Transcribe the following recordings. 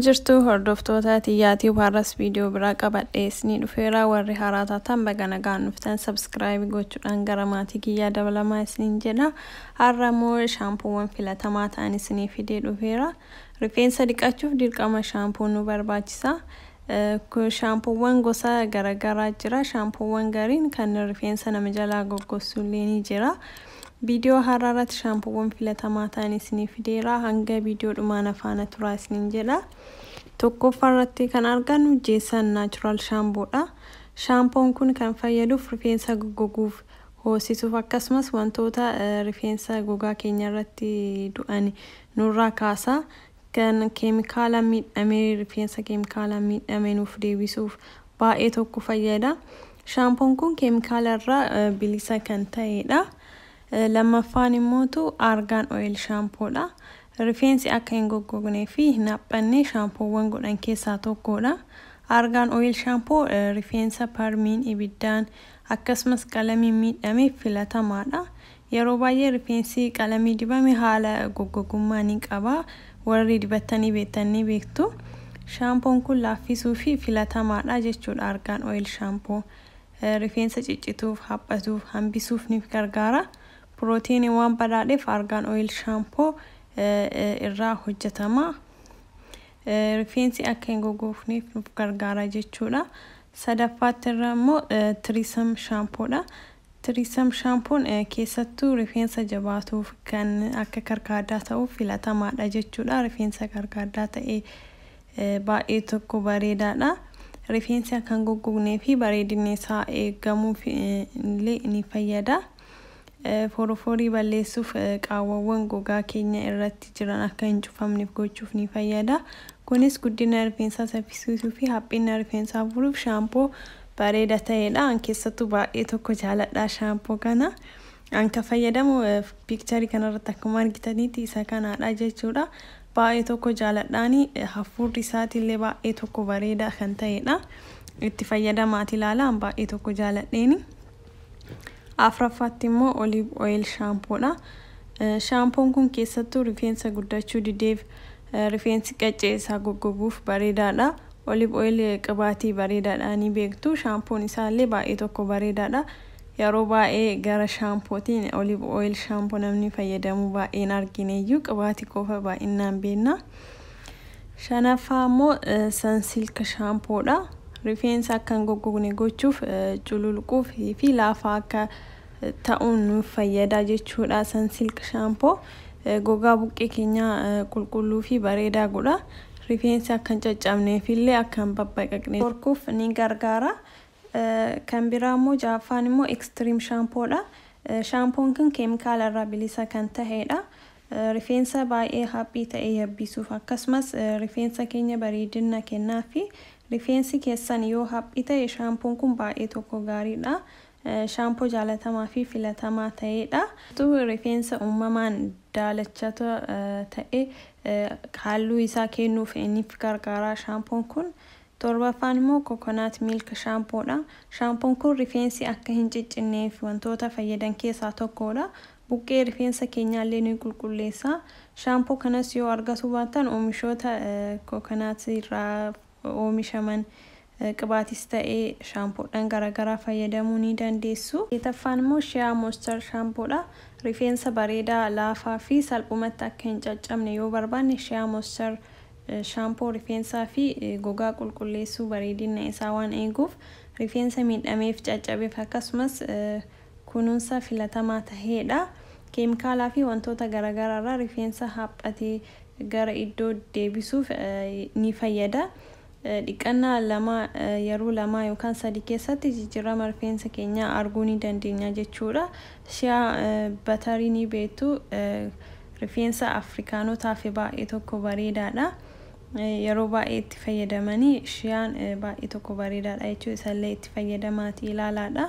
jirtu hordoftoota tiyyaatii warras viidiyoo biraa qabadheesni dhufeera warri haraataatan bagana gaanuftan subscribe gochuudhaan gara maatii kiyyaa dabalamaa isiniin jedha. Har'a moo shaampuuwwan filatamaa ta'an isinii fidee dhufeera. Rifeensa dhiqachuuf dirqama shaampuun nu barbaachisa. Shaampuuwwan gosa garagaraa jira. Shaampuuwwan gariin kan rifeensa nama jalaa goggogsuullee ni jira. Video hararat shaampuuwwan filatamaa ta'an isinii fideera. Hanga video dhumaan afaan turaa isiniin jedha. Tokkoffaarratti kan argannu Jeesan Natural Shaampuudha. Shaampuun kun kan fayyaduuf rifeensa goggoguuf hoosisuuf akkasumas wantoota rifeensa gogaa keenya irratti du'an nurraa kaasa. Kan keemikaala miidhamee rifeensa keemikaala miidhamee nuuf deebisuuf baay'ee tokko fayyada. Shaampuun kun keemikaala irraa bilisa kan ta'edha. Lammaffaan immoo Argan Oil Shaampuudha. Rifeensi akka hin goggognee fi hin haphanne shaampuuwwan godhan keessaa tokkodha. Argan Oil Shampoo rifeensa parmiin ibiddaan akkasumas qalamii miidhamee filatamaadha. Yeroo baay'ee rifeensi qalamii dibame haala goggogummaa ni qaba. Warri dibatanii beektanii beektu. Shaampuun kun laaffisuu fi filatamaadha jechuudha. Argan Oil Shampoo rifeensa ciccituuf, haphatuuf, hambisuuf ni gargaara. Protein waan badhaadheef Argan Oil Shampoo irraa hojjetama. Rifeensi akka hin goggogneef nuuf gargaara jechuudha. Sadaffaatti immoo Trisam Shaampuudha. Trisam Shaampuun keessattuu rifeensa jabaatuuf kan akka karkaadaa ta'uuf filatamaadha jechuudha. Rifeensa karkaadaa ta'e baay'ee tokko bareedaadha. Rifeensi akka hin goggognee fi bareedinni isaa eegamuuf illee ni fayyada. Forforii balleessuuf qaawwawwan gogaa keenya irratti jiran akka hin cufamneef gochuuf ni fayyada. Kunis guddina rifeensaa saffisiisuu fi haphina rifeensaa furuuf shaampoo bareeda ta'edha. An keessattuu baay'ee tokko jaaladha shaampoo kana. An kan fayyadamu piikcharii kanarratti akkuma argitanitti isa kanaadha jechuudha. Baay'ee tokko jaaladhaani hafuurri isaatiillee baay'ee tokko bareeda kan ta'edha. Itti fayyadamaati ilaalaa baay'ee tokko jaaladheeni. Afraffaatti immoo Olive Oil Shaampuudha. Shaampuun kun keessattuu rifeensa guddachuu dideef rifeensi qaccee isaa goggoguuf bareedaadha. Olive Oil qibaatii bareedaadha ni beektu. Shaampuun isaallee baay'ee tokko bareedaadha. Yeroo baay'ee gara shaampootiin Olive Oil Shampoo namni fayyadamu baay'een argineeyyuu qibaatii qofa baay'inaan beekna. Shanaffaa immoo Sunsilk Shaampuudha. Rifeensa akka hin goggogne gochuuf cululuquuf fi laafaa akka ta'uun nuuf fayyada jechuudha. Sunsilk Shampoo gogaa buqqee keenya qulqulluu fi bareedaa godha. Rifeensi akka hin caccabneef illee akka hin babbaqaqne gorkuuf ni gargaara. Kan biraa immoo ja'affaan immoo Extreme Shaampoodha. Shaampoon kun keemikaala irraa bilisa kan ta'edha. Rifeensa baay'ee haphii ta'e yabbisuuf akkasumas rifeensa keenya bareedina kennaa fi rifeensi keessan yoo haphii ta'e shaampuun kun baay'ee tokko gaariidha. Shaampoo jaalatamaa fi filatamaa ta'edha. Rifeensa uumamaan daalachata ta'e halluu isaa kennuuf inni gargaara shaampuun kun. Torbaffaan immoo Coconut Milk Shaampuudha. Shaampuun kun rifeensi akka hin ciccinneef wantoota fayyadan keessaa tokkodha. Buqqee rifeensa keenyaallee ni qulqulleessa. Shaampuu kanas yoo argachuu baattan oomishoota coconut irraa oomishaman qibaatis ta'ee shaampuudhaan garagaraa fayyadamuu ni dandeessu. Sadaffaan immoo Shea Moisture Shaampuudha. Rifeensa bareedaa laafaa fi salphumatti akka hin caccabne yoo barbaanne Shea Moisture Shampoo rifeensaa fi gogaa qulqulleessuu bareedina isaa waan eeguuf rifeensa miidhameef caccabeef akkasumas kunuunsa filatamaa ta'edha. Keemikaalaa fi wantoota garagaraa irraa rifeensa haphatee gara iddoo deebisuuf ni fayyada. Dhiqannaa yeroo lama yookaan sadii keessatti jijjiirama rifeensa keenyaa arguu ni dandeenya jechuudha. Shea Batarii ni beektu rifeensa Afrikaanotaaf baay'ee tokko bareedaadha. Yeroo baay'ee itti fayyadamanii Sheaan baay'ee tokko bareedaadha jechuudha. Isallee itti fayyadamaati ilaalaadha.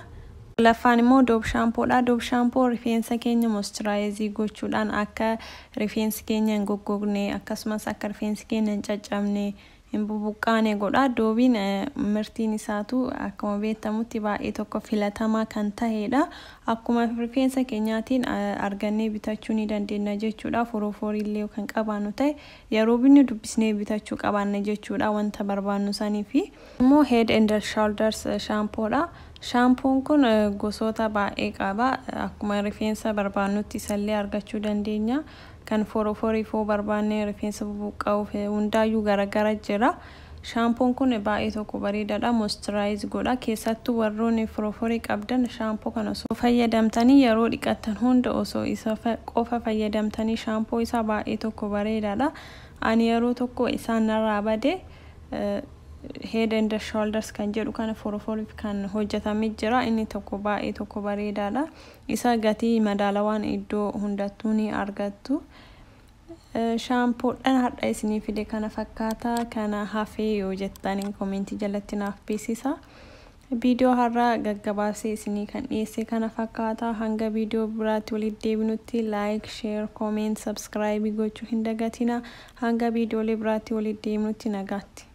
Laffaan immoo Dove Shaampuudha. Dove Shampoo rifeensa keenya moisturaayizii gochuudhaan akka rifeensi keenya hin goggogne akkasumas akka rifeensi keenya hin caccabne hin bubuqqaane godha. Doobiin mirtiin isaatu akkuma beekamutti baay'ee tokko filatamaa kan ta'edha. Akkuma rifeensa keenyaatiin argannee bitachuu ni dandeenya jechuudha. Forooforillee kan qabaannu ta'e yeroo binnu dubbisnee bitachuu qabaanna jechuudha wanta barbaannu saniifi. Immoo Head and Shoulders shaampoodha. Shaampoon kun gosoota baay'ee qaba. Akkuma rifeensa barbaannutti isallee argachuu dandeenya. Kan forooforii barbaanne rifeensa bubuqqa'uuf hundaayyuu garagara jira. Shaampoon kun baay'ee tokko bareedaadha. Moisturize godha. Keessattuu warroonni forooforii qabdan shaampoo kana osoo fayyadamtanii yeroo dhiqatan hunda osoo isa qofa fayyadamtanii shaampoo isaa baay'ee tokko bareedaadha. Ani yeroo tokko isaan narraa bade Head and Shoulders kan jedhu kana forooforii kan hojjetamee jira. Inni tokko baay'ee tokko bareedaadha. Isa gatii madaalawaan iddoo hundattuu ni argattu. Shaampoodhaan har'a isinii fide kana fakkaata. Kana hafee yoo jettanii komentii jalatti naaf beeksisa. Viidiyoo har'a gaggabaasee isinii kan dhiyeesse kana fakkaata. Hanga viidiyoo biraatti walitti deebinutti like, share, comment, subscribe gochuu hin dagatina. Hanga viidiyoolee biraatti walitti deebinutti nagaatti.